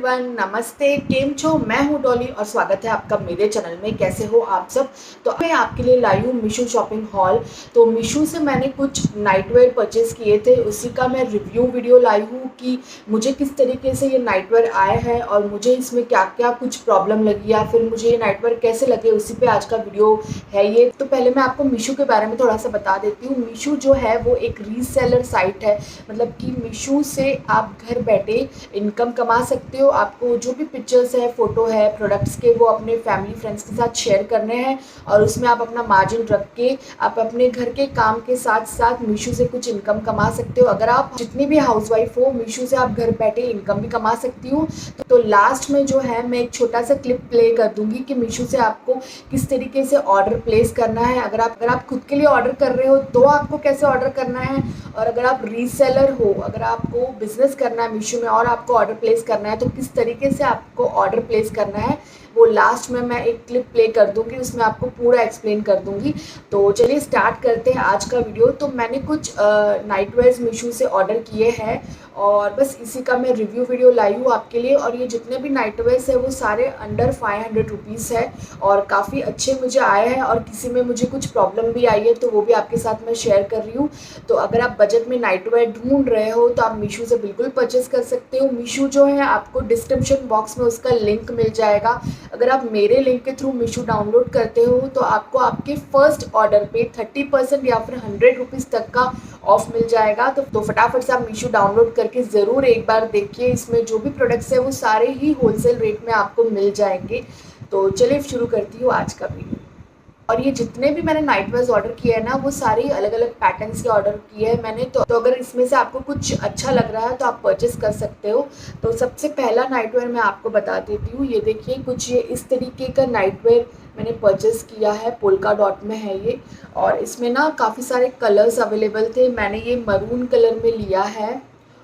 Everyone, नमस्ते। केम छो? मैं हूँ डॉली और स्वागत है आपका मेरे चैनल में। कैसे हो आप सब? तो मैं आपके लिए लाई हूँ मीशो शॉपिंग हॉल। तो मीशो से मैंने कुछ नाइटवेयर परचेज़ किए थे, उसी का मैं रिव्यू वीडियो लाई हूँ कि मुझे किस तरीके से ये नाइटवेयर आए हैं और मुझे इसमें क्या क्या कुछ प्रॉब्लम लगी या फिर मुझे ये नाइटवेयर कैसे लगे, उसी पे आज का वीडियो है ये। तो पहले मैं आपको मीशो के बारे में थोड़ा सा बता देती हूँ। मीशो जो है वो एक रीसेलर साइट है, मतलब कि मीशो से आप घर बैठे इनकम कमा सकते हो। आपको जो भी पिक्चर्स है, फ़ोटो है प्रोडक्ट्स के, वो अपने फैमिली फ्रेंड्स के साथ शेयर करने हैं और उसमें आप अपना मार्जिन रख के आप अपने घर के काम के साथ साथ मीशो से कुछ इनकम कमा सकते हो। अगर आप जितनी भी हाउसवाइफ हो, मीशो से आप घर बैठे इनकम भी कमा सकती हो। तो लास्ट में जो है मैं एक छोटा सा क्लिप प्ले कर दूंगी कि मीशो से आपको किस तरीके से ऑर्डर प्लेस करना है। अगर आप खुद के लिए ऑर्डर कर रहे हो तो आपको कैसे ऑर्डर करना है, और अगर आप रीसेलर हो, अगर आपको बिजनेस करना है मीशो में और आपको ऑर्डर प्लेस करना है तो किस तरीके से आपको ऑर्डर प्लेस करना है, वो लास्ट में मैं एक क्लिप प्ले कर दूंगी, उसमें आपको पूरा एक्सप्लेन कर दूंगी। तो चलिए स्टार्ट करते हैं आज का वीडियो। तो मैंने कुछ नाइटवेयर्स मीशो से ऑर्डर किए हैं और बस इसी का मैं रिव्यू वीडियो लाई हूँ आपके लिए। और ये जितने भी नाइटवेयर्स है वो सारे अंडर 500 रुपीज़ है और काफ़ी अच्छे मुझे आए हैं, और किसी में मुझे कुछ प्रॉब्लम भी आई है तो वो भी आपके साथ मैं शेयर कर रही हूँ। तो अगर आप बजट में नाइटवेयर ढूंढ रहे हो तो आप मीशो से बिल्कुल परचेस कर सकते हो। मीशो जो है आपको डिस्क्रिप्शन बॉक्स में उसका लिंक मिल जाएगा। अगर आप मेरे लिंक के थ्रू मीशो डाउनलोड करते हो तो आपको आपके फर्स्ट ऑर्डर पे 30% या फिर 100 रुपीज़ तक का ऑफ मिल जाएगा। तो फटाफट से आप मीशो डाउनलोड करके ज़रूर एक बार देखिए। इसमें जो भी प्रोडक्ट्स है वो सारे ही होलसेल रेट में आपको मिल जाएंगे। तो चलिए शुरू करती हूँ आज का वीडियो। और ये जितने भी मैंने नाइटवेयर्स ऑर्डर किए हैं ना, वो सारे अलग अलग पैटर्न्स के ऑर्डर किए हैं मैंने। तो अगर इसमें से आपको कुछ अच्छा लग रहा है तो आप परचेस कर सकते हो। तो सबसे पहला नाइटवेयर मैं आपको बता देती हूँ। ये देखिए, कुछ ये इस तरीके का नाइटवेयर मैंने परचेस किया है, पोल्का डॉट में है ये। और इसमें ना काफ़ी सारे कलर्स अवेलेबल थे, मैंने ये मरून कलर में लिया है।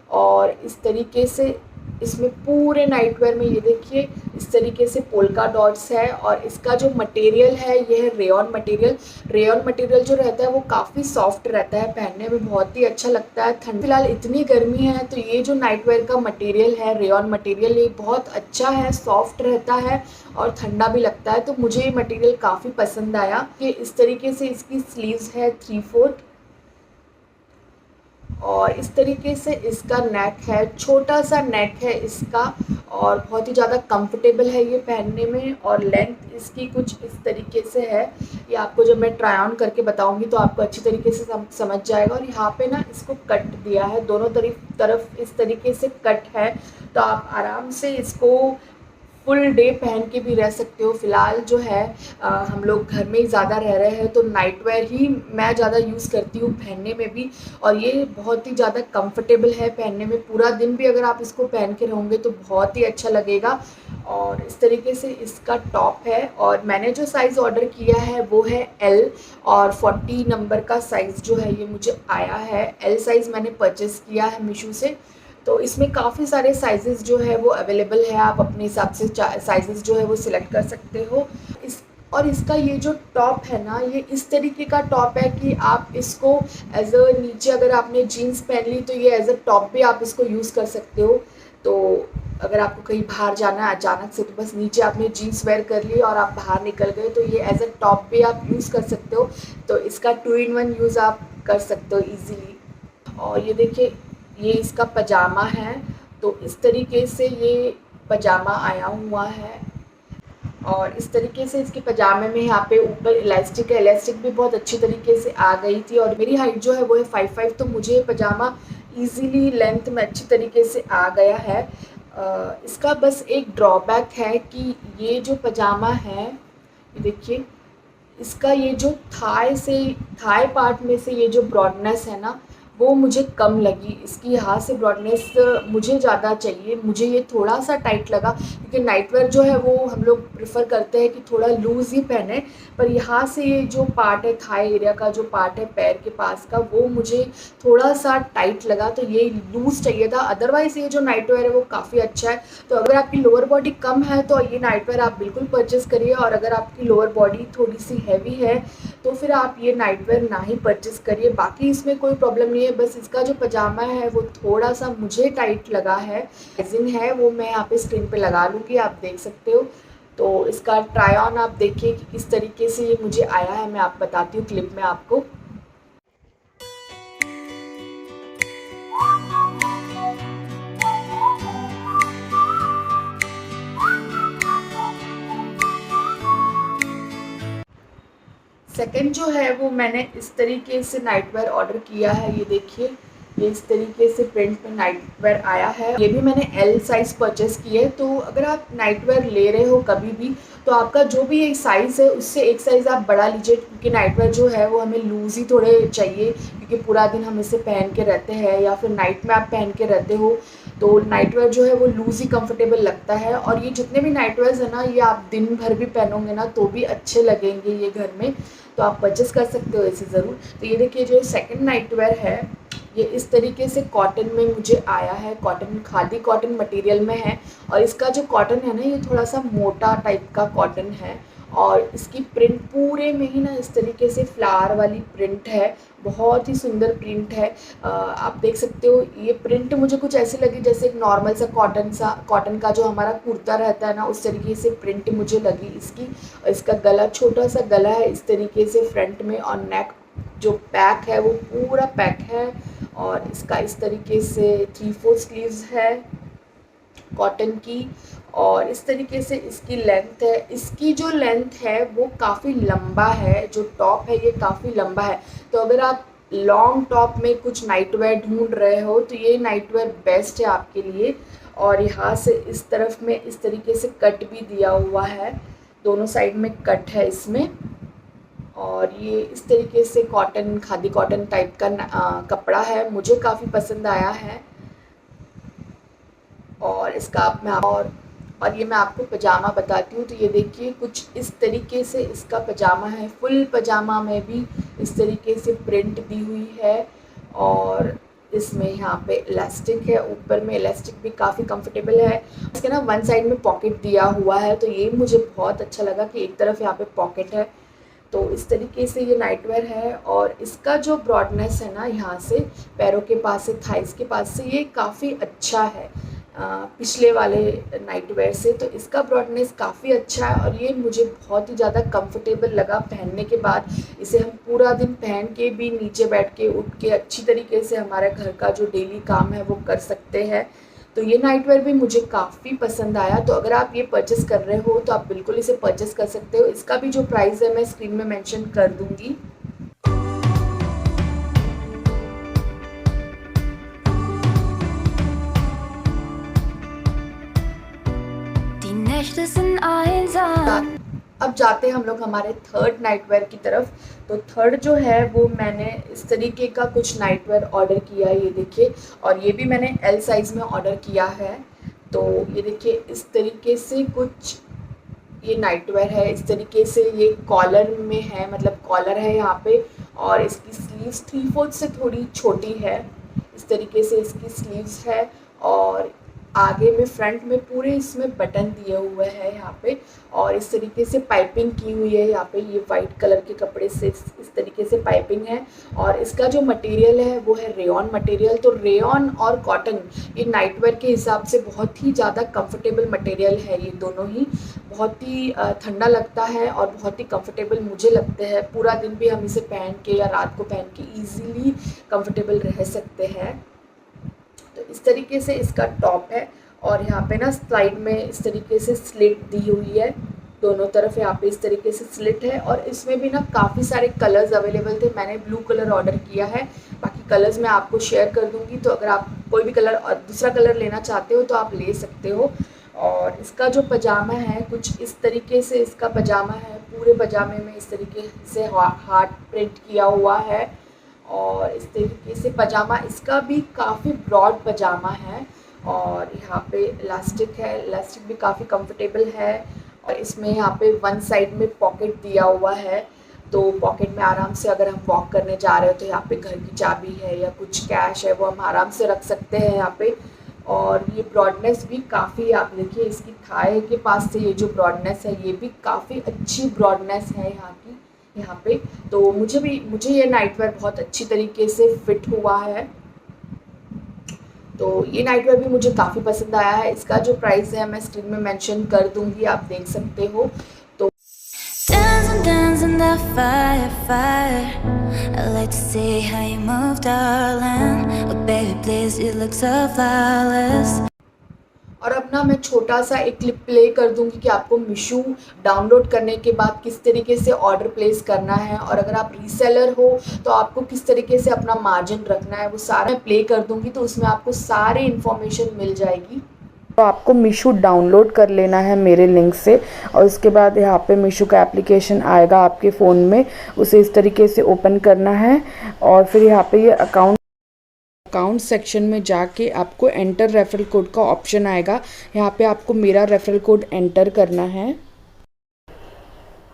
और इस तरीके से इसमें पूरे नाइटवेयर में ये देखिए इस तरीके से पोल्का डॉट्स है। और इसका जो मटेरियल है ये है रेयॉन मटेरियल। रेयॉन मटेरियल जो रहता है वो काफ़ी सॉफ्ट रहता है, पहनने में बहुत ही अच्छा लगता है। ठंड फिलहाल इतनी गर्मी है तो ये जो नाइटवेयर का मटेरियल है रेयॉन मटेरियल, ये बहुत अच्छा है, सॉफ्ट रहता है और ठंडा भी लगता है। तो मुझे ये मटेरियल काफ़ी पसंद आया। कि इस तरीके से इसकी स्लीव्स है 3/4 और इस तरीके से इसका नेक है, छोटा सा नेक है इसका और बहुत ही ज़्यादा कंफर्टेबल है ये पहनने में। और लेंथ इसकी कुछ इस तरीके से है, ये आपको जब मैं ट्राई ऑन करके बताऊंगी तो आपको अच्छी तरीके से समझ जाएगा। और यहाँ पे ना इसको कट दिया है, दोनों तरफ इस तरीके से कट है, तो आप आराम से इसको फुल डे पहन के भी रह सकते हो। फ़िलहाल जो है हम लोग घर में ही ज़्यादा रह रहे हैं तो नाइटवेयर ही मैं ज़्यादा यूज़ करती हूँ पहनने में भी। और ये बहुत ही ज़्यादा कंफर्टेबल है पहनने में, पूरा दिन भी अगर आप इसको पहन के रहोगे तो बहुत ही अच्छा लगेगा। और इस तरीके से इसका टॉप है। और मैंने जो साइज़ ऑर्डर किया है वो है एल, और 40 नंबर का साइज़ जो है ये मुझे आया है। एल साइज़ मैंने परचेज़ किया है मीशो से। तो इसमें काफ़ी सारे साइज़ेस जो है वो अवेलेबल है, आप अपने हिसाब से साइज़ेस जो है वो सिलेक्ट कर सकते हो। और इसका ये जो टॉप है ना, ये इस तरीके का टॉप है कि आप इसको एज अ नीचे अगर आपने जीन्स पहन ली तो ये एज अ टॉप भी आप इसको यूज़ कर सकते हो। तो अगर आपको कहीं बाहर जाना है अचानक से, तो बस नीचे आपने जीन्स वेयर कर ली और आप बाहर निकल गए तो ये एज अ टॉप भी आप यूज़ कर सकते हो। तो इसका 2 in 1 यूज़ आप कर सकते हो ईजीली। और ये देखिए, ये इसका पजामा है, तो इस तरीके से ये पजामा आया हुआ है। और इस तरीके से इसके पजामे में यहाँ पे ऊपर इलास्टिक है, इलास्टिक भी बहुत अच्छी तरीके से आ गई थी। और मेरी हाइट जो है वो है 5'5", तो मुझे ये पजामा इजीली लेंथ में अच्छी तरीके से आ गया है। इसका बस एक ड्रॉबैक है कि ये जो पजामा है, ये देखिए इसका ये जो थाई पार्ट में से ये जो ब्रॉडनेस है ना, वो मुझे कम लगी। इसकी यहाँ से ब्रॉडनेस मुझे ज़्यादा चाहिए, मुझे ये थोड़ा सा टाइट लगा क्योंकि नाइटवेयर जो है वो हम लोग प्रेफर करते हैं कि थोड़ा लूज़ ही पहने। पर यहाँ से ये जो पार्ट है, थाई एरिया का जो पार्ट है पैर के पास का, वो मुझे थोड़ा सा टाइट लगा, तो ये लूज़ चाहिए था। अदरवाइज़ ये जो नाइटवेयर है वो काफ़ी अच्छा है। तो अगर आपकी लोअर बॉडी कम है तो ये नाइटवेयर आप बिल्कुल परचेस करिए, और अगर आपकी लोअर बॉडी थोड़ी सी हैवी है तो फिर आप ये नाइटवेयर ना ही परचेस करिए। बाकी इसमें कोई प्रॉब्लम नहीं है, है। बस इसका जो पजामा है वो थोड़ा सा मुझे टाइट लगा है, साइजिंग है वो मैं यहाँ पे स्क्रीन पे लगा लूँगी, आप देख सकते हो। तो इसका ट्राई ऑन आप देखिए कि किस तरीके से ये मुझे आया है, मैं आप बताती हूँ क्लिप में आपको। सेकंड जो है वो मैंने इस तरीके से नाइटवेयर ऑर्डर किया है। ये देखिए, ये इस तरीके से प्रिंट में नाइटवेयर आया है। ये भी मैंने एल साइज़ परचेस की है। तो अगर आप नाइटवेयर ले रहे हो कभी भी, तो आपका जो भी एक साइज़ है उससे एक साइज़ आप बड़ा लीजिए, क्योंकि नाइटवेयर जो है वो हमें लूज़ ही थोड़े चाहिए, क्योंकि पूरा दिन हम इसे पहन के रहते हैं या फिर नाइट में आप पहन के रहते हो, तो नाइटवेयर जो है वो लूज़ ही कंफर्टेबल लगता है। और ये जितने भी नाइटवेयर्स है ना, ये आप दिन भर भी पहनोगे ना तो भी अच्छे लगेंगे ये घर में, तो आप परचेस कर सकते हो इसे ज़रूर। तो ये देखिए, जो सेकंड नाइटवेयर है ये इस तरीके से कॉटन में मुझे आया है, कॉटन, खादी कॉटन मटेरियल में है। और इसका जो कॉटन है ना, ये थोड़ा सा मोटा टाइप का कॉटन है, और इसकी प्रिंट पूरे में ही ना इस तरीके से फ्लावर वाली प्रिंट है, बहुत ही सुंदर प्रिंट है। आप देख सकते हो, ये प्रिंट मुझे कुछ ऐसी लगी जैसे एक नॉर्मल सा कॉटन का जो हमारा कुर्ता रहता है ना, उस तरीके से प्रिंट मुझे लगी इसकी। और इसका गला, छोटा सा गला है इस तरीके से फ्रंट में, और नेक जो पैक है वो पूरा पैक है। और इसका इस तरीके से 3/4 स्लीव्स है कॉटन की, और इस तरीके से इसकी लेंथ है। इसकी जो लेंथ है वो काफ़ी लंबा है, जो टॉप है ये काफ़ी लंबा है। तो अगर आप लॉन्ग टॉप में कुछ नाइटवेयर ढूंढ रहे हो तो ये नाइटवेयर बेस्ट है आपके लिए। और यहाँ से इस तरफ में इस तरीके से कट भी दिया हुआ है, दोनों साइड में कट है इसमें। और ये इस तरीके से कॉटन, खादी कॉटन टाइप का कपड़ा है, मुझे काफ़ी पसंद आया है। और इसका और ये मैं आपको पजामा बताती हूँ। तो ये देखिए, कुछ इस तरीके से इसका पजामा है, फुल पजामा में भी इस तरीके से प्रिंट दी हुई है। और इसमें यहाँ पे इलास्टिक है, ऊपर में इलास्टिक भी काफ़ी कंफर्टेबल है। इसके ना वन साइड में पॉकेट दिया हुआ है, तो ये मुझे बहुत अच्छा लगा कि एक तरफ यहाँ पे पॉकेट है। तो इस तरीके से ये नाइटवेयर है। और इसका जो ब्रॉडनेस है ना, यहाँ से पैरों के पास से, थाइस के पास से, ये काफ़ी अच्छा है पिछले वाले नाइटवेयर से। तो इसका ब्रॉडनेस काफ़ी अच्छा है, और ये मुझे बहुत ही ज़्यादा कंफर्टेबल लगा पहनने के बाद। इसे हम पूरा दिन पहन के भी नीचे बैठ के, उठ के अच्छी तरीके से हमारे घर का जो डेली काम है वो कर सकते हैं। तो ये नाइटवेयर भी मुझे काफ़ी पसंद आया। तो अगर आप ये परचेस कर रहे हो तो आप बिल्कुल इसे परचेस कर सकते हो। इसका भी जो प्राइस है मैं स्क्रीन में मेंशन कर दूँगी। अब जाते हैं हम लोग हमारे थर्ड नाइटवेयर की तरफ। तो थर्ड जो है वो मैंने इस तरीके का कुछ नाइटवेयर ऑर्डर किया है, ये देखिए। और ये भी मैंने एल साइज़ में ऑर्डर किया है। तो ये देखिए, इस तरीके से कुछ ये नाइटवेयर है। इस तरीके से ये कॉलर में है, मतलब कॉलर है यहाँ पे, और इसकी स्लीव्स 3/4 से थोड़ी छोटी है। इस तरीके से इसकी स्लीव्स है, और आगे में, फ्रंट में पूरे इसमें बटन दिए हुए हैं यहाँ पे। और इस तरीके से पाइपिंग की हुई है यहाँ पे, ये वाइट कलर के कपड़े से इस तरीके से पाइपिंग है। और इसका जो मटेरियल है वो है रेयॉन मटेरियल। तो रेयॉन और कॉटन, ये नाइटवेयर के हिसाब से बहुत ही ज़्यादा कंफर्टेबल मटेरियल है। ये दोनों ही बहुत ही ठंडा लगता है और बहुत ही कंफर्टेबल मुझे लगते हैं। पूरा दिन भी हम इसे पहन के या रात को पहन के ईजीली कंफर्टेबल रह सकते हैं। तो इस तरीके से इसका टॉप है, और यहाँ पे ना साइड में इस तरीके से स्लिट दी हुई है, दोनों तरफ यहाँ पे इस तरीके से स्लिट है। और इसमें भी ना काफ़ी सारे कलर्स अवेलेबल थे, मैंने ब्लू कलर ऑर्डर किया है, बाकी कलर्स मैं आपको शेयर कर दूँगी। तो अगर आप कोई भी कलर और दूसरा कलर लेना चाहते हो तो आप ले सकते हो। और इसका जो पजामा है कुछ इस तरीके से इसका पजामा है, पूरे पजामे में इस तरीके से हार्ट प्रिंट किया हुआ है। और इस तरीके से पजामा, इसका भी काफ़ी ब्रॉड पजामा है, और यहाँ पे इलास्टिक है, इलास्टिक भी काफ़ी कंफर्टेबल है। और इसमें यहाँ पे वन साइड में पॉकेट दिया हुआ है, तो पॉकेट में आराम से अगर हम वॉक करने जा रहे हो तो यहाँ पे घर की चाबी है या कुछ कैश है वो हम आराम से रख सकते हैं यहाँ पे। और ये ब्रॉडनेस भी काफ़ी, आप देखिए इसकी थाई के पास से ये जो ब्रॉडनेस है ये भी काफ़ी अच्छी ब्रॉडनेस है यहाँ की। यहाँ पे। तो मुझे ये नाइटवेयर बहुत अच्छी तरीके से फिट हुआ है। तो ये नाइटवेयर भी मुझे काफ़ी पसंद आया है। इसका जो प्राइस है मैं स्क्रीन में मेंशन कर दूँगी, आप देख सकते हो। तो Dance in the fire. I like to see how you move, darling. Oh baby, please, you look so flawless. और अब ना मैं छोटा सा एक क्लिप प्ले कर दूंगी कि आपको मीशो डाउनलोड करने के बाद किस तरीके से ऑर्डर प्लेस करना है, और अगर आप रीसेलर हो तो आपको किस तरीके से अपना मार्जिन रखना है, वो सारा मैं प्ले कर दूंगी। तो उसमें आपको सारी इन्फॉर्मेशन मिल जाएगी। तो आपको मीशो डाउनलोड कर लेना है मेरे लिंक से, और उसके बाद यहाँ पे मीशो का एप्लीकेशन आएगा आपके फ़ोन में, उसे इस तरीके से ओपन करना है। और फिर यहाँ पे ये अकाउंट सेक्शन में जाके आपको एंटर रेफरल कोड का ऑप्शन आएगा। यहाँ पे आपको मेरा रेफरल कोड एंटर करना है।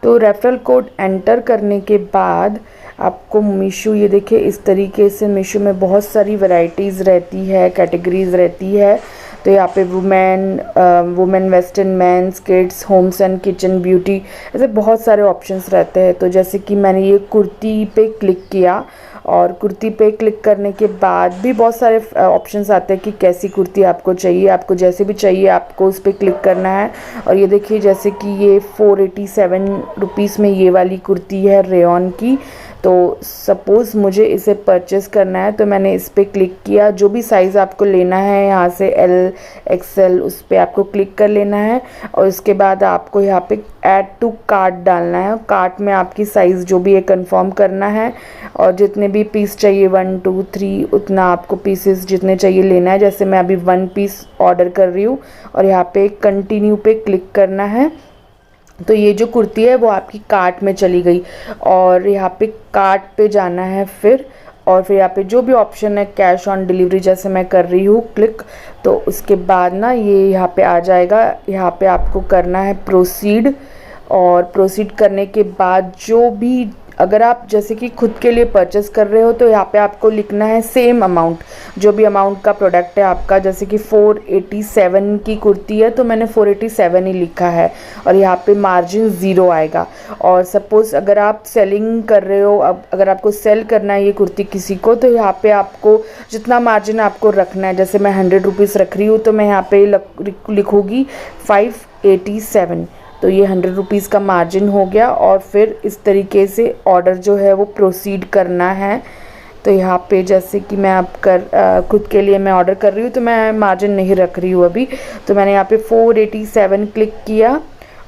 तो रेफरल कोड एंटर करने के बाद आपको मीशो, ये देखिए इस तरीके से मीशो में बहुत सारी वैरायटीज़ रहती है, कैटेगरीज रहती है। तो यहाँ पे women, western, men's, kids, homes and kitchen, beauty, ऐसे बहुत सारे ऑप्शंस रहते हैं। तो जैसे कि मैंने ये कुर्ती पे क्लिक किया, और कुर्ती पे क्लिक करने के बाद भी बहुत सारे ऑप्शंस आते हैं कि कैसी कुर्ती आपको चाहिए। आपको जैसे भी चाहिए आपको उस पर क्लिक करना है। और ये देखिए जैसे कि ये 487 रुपीज़ में ये वाली कुर्ती है रेयॉन की। तो सपोज़ मुझे इसे परचेज़ करना है, तो मैंने इस पर क्लिक किया। जो भी साइज़ आपको लेना है यहाँ से एल, एक्सएल, उस पर आपको क्लिक कर लेना है। और उसके बाद आपको यहाँ पे ऐड टू कार्ट डालना है। कार्ट में आपकी साइज़ जो भी है कंफर्म करना है, और जितने भी पीस चाहिए 1 2 3 उतना आपको पीसेस जितने चाहिए लेना है। जैसे मैं अभी 1 पीस ऑर्डर कर रही हूँ, और यहाँ पे कंटिन्यू पे क्लिक करना है। तो ये जो कुर्ती है वो आपकी कार्ट में चली गई, और यहाँ पे कार्ट पे जाना है फिर। और फिर यहाँ पे जो भी ऑप्शन है कैश ऑन डिलीवरी, जैसे मैं कर रही हूँ क्लिक, तो उसके बाद ना ये यहाँ पे आ जाएगा। यहाँ पे आपको करना है प्रोसीड, और प्रोसीड करने के बाद जो भी, अगर आप जैसे कि खुद के लिए परचेस कर रहे हो तो यहाँ पे आपको लिखना है सेम अमाउंट, जो भी अमाउंट का प्रोडक्ट है आपका। जैसे कि 487 की कुर्ती है तो मैंने 487 ही लिखा है, और यहाँ पे मार्जिन 0 आएगा। और सपोज़ अगर आप सेलिंग कर रहे हो, अब अगर आपको सेल करना है ये कुर्ती किसी को, तो यहाँ पे आपको जितना मार्जिन आपको रखना है, जैसे मैं 100 रुपीज़ रख रही हूँ तो मैं यहाँ पे लिखूँगी 587। तो ये 100 रुपीज़ का मार्जिन हो गया। और फिर इस तरीके से ऑर्डर जो है वो प्रोसीड करना है। तो यहाँ पे जैसे कि मैं खुद के लिए मैं ऑर्डर कर रही हूँ तो मैं मार्जिन नहीं रख रही हूँ अभी। तो मैंने यहाँ पे 487 क्लिक किया,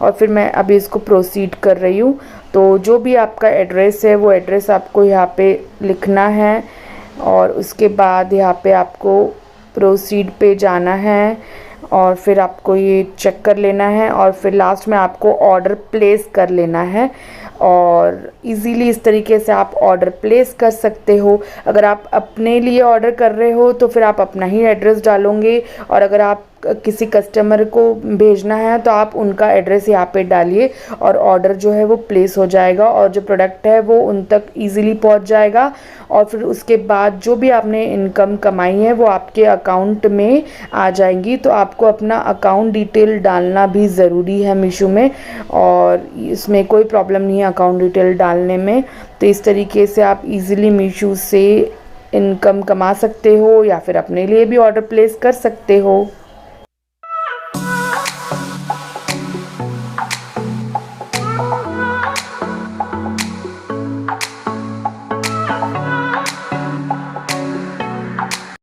और फिर मैं अभी इसको प्रोसीड कर रही हूँ। तो जो भी आपका एड्रेस है वो एड्रेस आपको यहाँ पे लिखना है, और उसके बाद यहाँ पे आपको प्रोसीड पे जाना है, और फिर आपको ये चेक कर लेना है, और फिर लास्ट में आपको ऑर्डर प्लेस कर लेना है। और इजीली इस तरीके से आप ऑर्डर प्लेस कर सकते हो। अगर आप अपने लिए ऑर्डर कर रहे हो तो फिर आप अपना ही एड्रेस डालोगे, और अगर आप किसी कस्टमर को भेजना है तो आप उनका एड्रेस यहाँ पे डालिए, और ऑर्डर जो है वो प्लेस हो जाएगा, और जो प्रोडक्ट है वो उन तक ईज़िली पहुँच जाएगा। और फिर उसके बाद जो भी आपने इनकम कमाई है वो आपके अकाउंट में आ जाएंगी। तो आपको अपना अकाउंट डिटेल डालना भी ज़रूरी है मीशो में, और इसमें कोई प्रॉब्लम नहीं है अकाउंट डिटेल डालने में। तो इस तरीके से आप इजीली मीशो से इनकम कमा सकते हो, या फिर अपने लिए भी ऑर्डर प्लेस कर सकते हो।